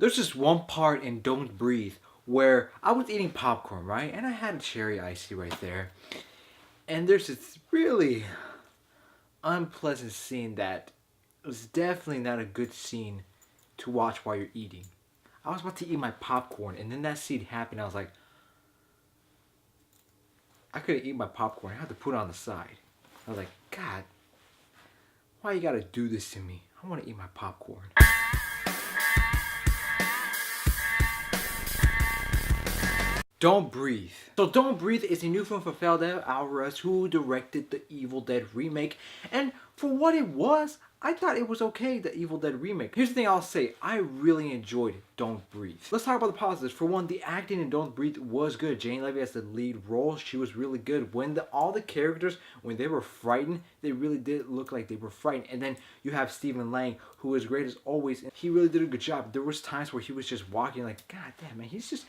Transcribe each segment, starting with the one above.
There's this one part in Don't Breathe where I was eating popcorn, right? And I had a cherry icy right there. And there's this really unpleasant scene that was definitely not a good scene to watch while you're eating. I was about to eat my popcorn, and then that scene happened. I was like, I couldn't eat my popcorn. I had to put it on the side. I was like, God, why you gotta do this to me? I want to eat my popcorn. Don't Breathe. So Don't Breathe is a new film from Fede Alvarez, who directed the Evil Dead remake. And for what it was, I thought it was okay, the Evil Dead remake. Here's the thing I'll say, I really enjoyed Don't Breathe. Let's talk about the positives. For one, the acting in Don't Breathe was good. Jane Levy as the lead role, she was really good. When all the characters, when they were frightened, they really did look like they were frightened. And then you have Stephen Lang, who was great as always. And he really did a good job. There was times where he was just walking like, God damn, man, he's just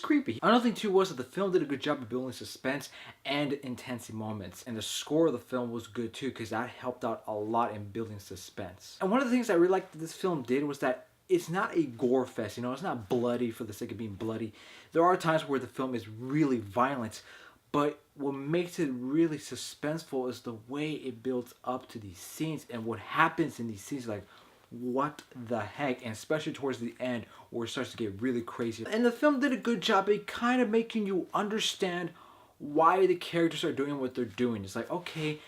creepy. Another thing too was that the film did a good job of building suspense and intense moments. And the score of the film was good too, because that helped out a lot in building suspense. And one of the things I really liked that this film did was that it's not a gore fest, you know, it's not bloody for the sake of being bloody. There are times where the film is really violent, but what makes it really suspenseful is the way it builds up to these scenes and what happens in these scenes. Like, what the heck? And especially towards the end where it starts to get really crazy. And the film did a good job at kind of making you understand why the characters are doing what they're doing. It's like, okay,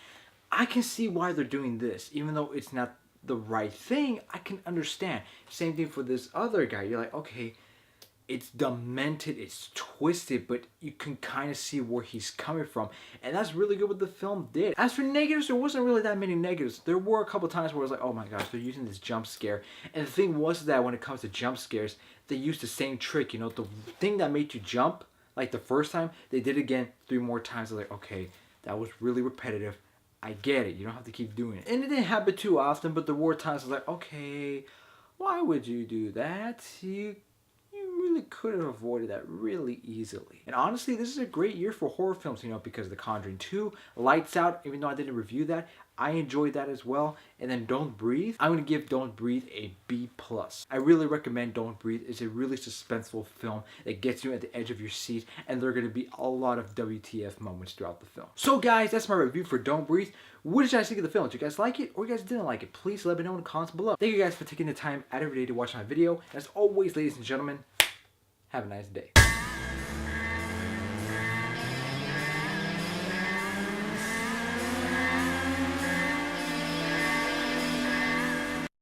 I can see why they're doing this, even though it's not the right thing. I can understand. Same thing for this other guy. You're like, okay, it's demented, it's twisted, but you can kind of see where he's coming from. And that's really good what the film did. As for negatives, there wasn't really that many negatives. There were a couple times where I was like, oh my gosh, they're using this jump scare. And the thing was that when it comes to jump scares, they used the same trick. You know, the thing that made you jump, like the first time, they did it again 3 more times. They're like, okay, that was really repetitive. I get it. You don't have to keep doing it. And it didn't happen too often, but there were times I was like, okay, why would you do that? You really could have avoided that really easily. And honestly, this is a great year for horror films, you know, because The Conjuring 2, Lights Out, even though I didn't review that, I enjoyed that as well. And then Don't Breathe, I'm going to give Don't Breathe a B+. I really recommend Don't Breathe. It's a really suspenseful film that gets you at the edge of your seat, and there are going to be a lot of WTF moments throughout the film. So guys, that's my review for Don't Breathe. What did you guys think of the film? Did you guys like it or you guys didn't like it? Please let me know in the comments below. Thank you guys for taking the time out of your day to watch my video. As always, ladies and gentlemen, have a nice day.